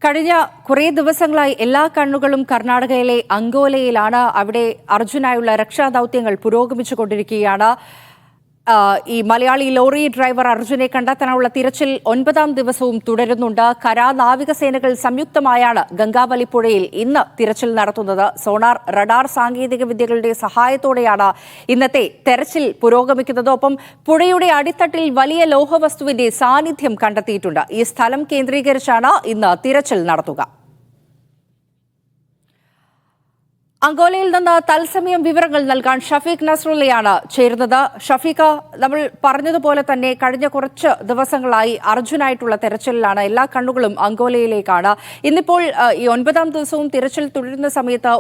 കഴിഞ്ഞ കുറേ ദിവസങ്ങളായി എല്ലാ കണ്ണുകളും കർണാടകയിലെ അങ്കോലയിലാണ്. അവിടെ അർജുനായുള്ള രക്ഷാദൌത്യങ്ങൾ പുരോഗമിച്ചുകൊണ്ടിരിക്കുകയാണ്. ഈ മലയാളി ലോറി ഡ്രൈവർ അർജുനെ കണ്ടെത്താനുള്ള തിരച്ചിൽ 9ാം ദിവസവും തുടരുന്നുണ്ട്. കര നാവികസേനകൾ സംയുക്തമായാണ് ഗംഗാവലി പുഴയിൽ ഇന്ന് തിരച്ചിൽ നടത്തുന്നത്. സോണാർ, റഡാർ സാങ്കേതിക വിദ്യകളുടെ സഹായത്തോടെയാണ് ഇന്നത്തെ തെരച്ചിൽ പുരോഗമിക്കുന്നത്. ഒപ്പം പുഴയുടെ അടിത്തട്ടിൽ വലിയ ലോഹവസ്തുവിന്റെ സാന്നിധ്യം കണ്ടെത്തിയിട്ടുണ്ട്. ഈ സ്ഥലം കേന്ദ്രീകരിച്ചാണ് ഇന്ന് തിരച്ചിൽ നടത്തുക. അങ്കോലയിൽ നിന്ന് തത്സമയം വിവരങ്ങൾ നൽകാൻ ഷഫീഖ് നസ്രുള്ളയാണ് ചേരുന്നത്. ഷഫീഖ്, നമ്മൾ പറഞ്ഞതുപോലെ തന്നെ കഴിഞ്ഞ കുറച്ച് ദിവസങ്ങളായി അർജുനായിട്ടുള്ള തെരച്ചിലിലാണ്. എല്ലാ കണ്ണുകളും അങ്കോലയിലേക്കാണ്. ഇന്നിപ്പോൾ ഈ 9ാം ദിവസവും തിരച്ചിൽ തുടരുന്ന സമയത്ത്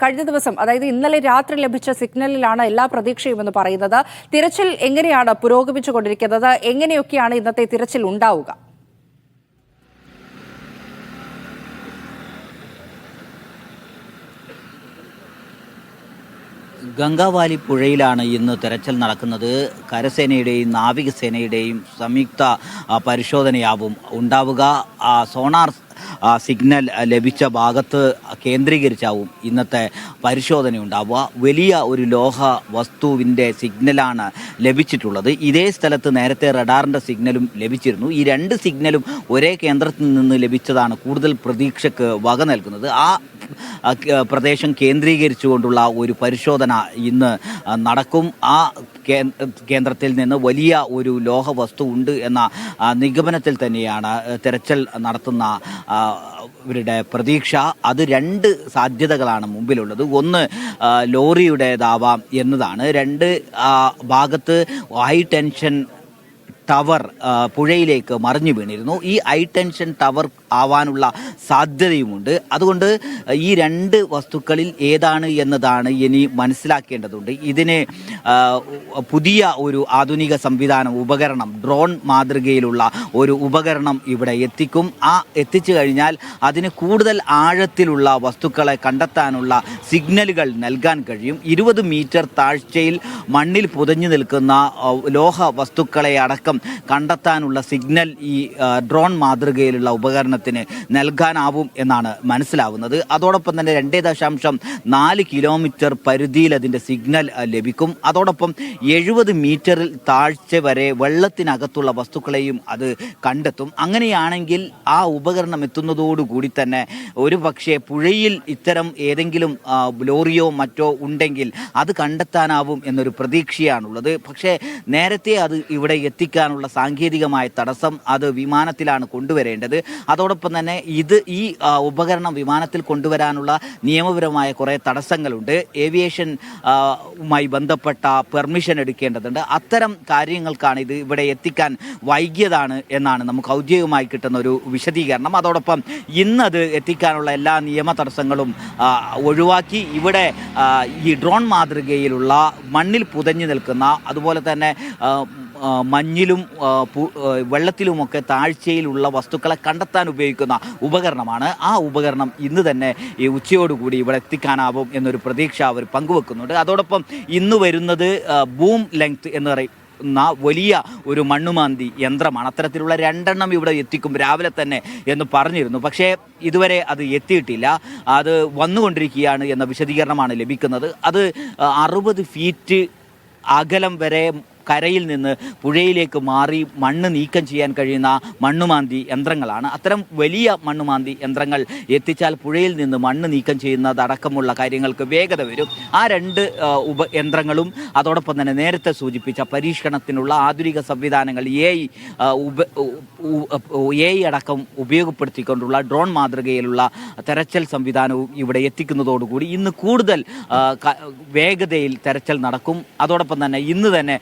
കഴിഞ്ഞ ദിവസം, അതായത് ഇന്നലെ രാത്രി ലഭിച്ച സിഗ്നലിലാണ് എല്ലാ പ്രതീക്ഷയും എന്ന് പറയുന്നത്. തിരച്ചിൽ എങ്ങനെയാണ് പുരോഗമിച്ചുകൊണ്ടിരിക്കുന്നത്? എങ്ങനെയൊക്കെയാണ് ഇന്നത്തെ തിരച്ചിൽ ഉണ്ടാവുക? ഗംഗാവാലി പുഴയിലാണ് ഇന്ന് തെരച്ചിൽ നടക്കുന്നത്. കരസേനയുടെയും നാവികസേനയുടെയും സംയുക്ത പരിശോധനയാവും ഉണ്ടാവുക. സോണാർ സിഗ്നൽ ലഭിച്ച ഭാഗത്ത് കേന്ദ്രീകരിച്ചാവും ഇന്നത്തെ പരിശോധന ഉണ്ടാവുക. വലിയ ഒരു ലോഹ വസ്തുവിൻ്റെ സിഗ്നലാണ് ലഭിച്ചിട്ടുള്ളത്. ഇതേ സ്ഥലത്ത് നേരത്തെ റഡാറിൻ്റെ സിഗ്നലും ലഭിച്ചിരുന്നു. ഈ രണ്ട് സിഗ്നലും ഒരേ കേന്ദ്രത്തിൽ നിന്ന് ലഭിച്ചതാണ് കൂടുതൽ പ്രതീക്ഷയ്ക്ക് വക നൽകുന്നത്. ആ പ്രദേശം കേന്ദ്രീകരിച്ചുകൊണ്ടുള്ള ഒരു പരിശോധന ഇന്ന് നടക്കും. ആ കേന്ദ്രത്തിൽ നിന്ന് വലിയ ഒരു ലോഹ വസ്തു ഉണ്ട് എന്ന നിഗമനത്തിൽ തന്നെയാണ് തെരച്ചിൽ നടത്തുന്ന ഇവരുടെ പ്രതീക്ഷ. അത് രണ്ട് സാധ്യതകളാണ് മുമ്പിലുള്ളത്. ഒന്ന് ലോറിയുടേതാവാം എന്നതാണ്. രണ്ട് ഭാഗത്ത് ഹൈ ടെൻഷൻ ടവർ പുഴയിലേക്ക് മറിഞ്ഞു വീണിരുന്നു. ഈ ഹൈ ടെൻഷൻ ടവർ ആവാനുള്ള സാധ്യതയുമുണ്ട്. അതുകൊണ്ട് ഈ രണ്ട് വസ്തുക്കളിൽ ഏതാണ് എന്നതാണ് ഇനി മനസ്സിലാക്കേണ്ടതുണ്ട്. ഇതിന് പുതിയ ഒരു ആധുനിക സംവിധാനം, ഉപകരണം, ഡ്രോൺ മാതൃകയിലുള്ള ഒരു ഉപകരണം ഇവിടെ എത്തിക്കും. എത്തിച്ചു കഴിഞ്ഞാൽ അതിന് കൂടുതൽ ആഴത്തിലുള്ള വസ്തുക്കളെ കണ്ടെത്താനുള്ള സിഗ്നലുകൾ നൽകാൻ കഴിയും. 20 മീറ്റർ താഴ്ചയിൽ മണ്ണിൽ പുതഞ്ഞു നിൽക്കുന്ന ലോഹ വസ്തുക്കളെ അടക്കം കണ്ടെത്താനുള്ള സിഗ്നൽ ഈ ഡ്രോൺ മാതൃകയിലുള്ള ഉപകരണത്തിന് നൽകാനാവും എന്നാണ് മനസ്സിലാവുന്നത്. അതോടൊപ്പം തന്നെ 2.4 കിലോമീറ്റർ പരിധിയിൽ അതിൻ്റെ സിഗ്നൽ ലഭിക്കും. അതോടൊപ്പം 70 മീറ്ററിൽ താഴ്ച വരെ വെള്ളത്തിനകത്തുള്ള വസ്തുക്കളെയും അത് കണ്ടെത്തും. അങ്ങനെയാണെങ്കിൽ ആ ഉപകരണം എത്തുന്നതോടുകൂടി തന്നെ ഒരു പക്ഷേ പുഴയിൽ ഇത്തരം ഏതെങ്കിലും ലോറിയോ മറ്റോ ഉണ്ടെങ്കിൽ അത് കണ്ടെത്താനാവും എന്നൊരു പ്രതീക്ഷയാണുള്ളത്. പക്ഷേ നേരത്തെ അത് ഇവിടെ എത്തിക്കാനുള്ള സാങ്കേതികമായ തടസ്സം, അത് വിമാനത്തിലാണ് കൊണ്ടുവരേണ്ടത്. അതോടൊപ്പം തന്നെ ഈ ഉപകരണം വിമാനത്തിൽ കൊണ്ടുവരാനുള്ള നിയമപരമായ കുറേ തടസ്സങ്ങളുണ്ട്. ഏവിയേഷൻ മായി ബന്ധപ്പെട്ട പെർമിഷൻ എടുക്കേണ്ടതുണ്ട്. അത്തരം കാര്യങ്ങൾക്കാണ് ഇത് ഇവിടെ എത്തിക്കാൻ വൈകിയതാണ് എന്നാണ് നമുക്ക് ഔദ്യോഗികമായി കിട്ടുന്ന ഒരു വിശദീകരണം. അതോടൊപ്പം ഇന്നത് എത്തിക്കാനുള്ള എല്ലാ നിയമ തടസ്സങ്ങളും ഒഴിവാക്കി ഇവിടെ ഈ ഡ്രോൺ മാതൃകയിലുള്ള മണ്ണിൽ പുതഞ്ഞു നിൽക്കുന്ന, അതുപോലെ തന്നെ മഞ്ഞിലും വെള്ളത്തിലുമൊക്കെ താഴ്ചയിലുള്ള വസ്തുക്കളെ കണ്ടെത്താൻ ഉപയോഗിക്കുന്ന ഉപകരണമാണ്. ആ ഉപകരണം ഇന്ന് തന്നെ ഈ ഉച്ചയോടുകൂടി ഇവിടെ എത്തിക്കാനാവും എന്നൊരു പ്രതീക്ഷ അവർ പങ്കുവെക്കുന്നുണ്ട്. അതോടൊപ്പം ഇന്ന് വരുന്നത് ബൂം ലെങ്ത് എന്ന് പറയുന്ന വലിയ ഒരു മണ്ണുമാന്തി യന്ത്രമാണ്. അത്തരത്തിലുള്ള 2 എണ്ണം ഇവിടെ എത്തിക്കും രാവിലെ തന്നെ എന്ന് പറഞ്ഞിരുന്നു. പക്ഷേ ഇതുവരെ അത് എത്തിയിട്ടില്ല. അത് വന്നുകൊണ്ടിരിക്കുകയാണ് എന്ന വിശദീകരണമാണ് ലഭിക്കുന്നത്. അത് 60 ഫീറ്റ് അകലം വരെ കരയിൽ നിന്ന് പുഴയിലേക്ക് മാറി മണ്ണ് നീക്കം ചെയ്യാൻ കഴിയുന്ന മണ്ണുമാന്തി യന്ത്രങ്ങളാണ്. അത്തരം വലിയ മണ്ണുമാന്തി യന്ത്രങ്ങൾ എത്തിച്ചാൽ പുഴയിൽ നിന്ന് മണ്ണ് നീക്കം ചെയ്യുന്നതടക്കമുള്ള കാര്യങ്ങൾക്ക് വേഗത വരും. ആ 2 യന്ത്രങ്ങളും അതോടൊപ്പം തന്നെ നേരത്തെ സൂചിപ്പിച്ച പരീക്ഷണത്തിനുള്ള ആധുനിക സംവിധാനങ്ങൾ AI അടക്കം ഉപയോഗപ്പെടുത്തിക്കൊണ്ടുള്ള ഡ്രോൺ മാതൃകയിലുള്ള തെരച്ചിൽ സംവിധാനവും ഇവിടെ എത്തിക്കുന്നതോടുകൂടി ഇന്ന് കൂടുതൽ വേഗതയിൽ തെരച്ചിൽ നടക്കും. അതോടൊപ്പം തന്നെ ഇന്ന് തന്നെ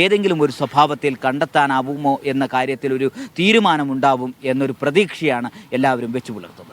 ഏതെങ്കിലും ഒരു സ്വഭാവത്തിൽ കണ്ടെത്താനാവുമോ എന്ന കാര്യത്തിൽ ഒരു തീരുമാനമുണ്ടാവും എന്നൊരു പ്രതീക്ഷയാണ് എല്ലാവരും വെച്ചു പുലർത്തുന്നത്.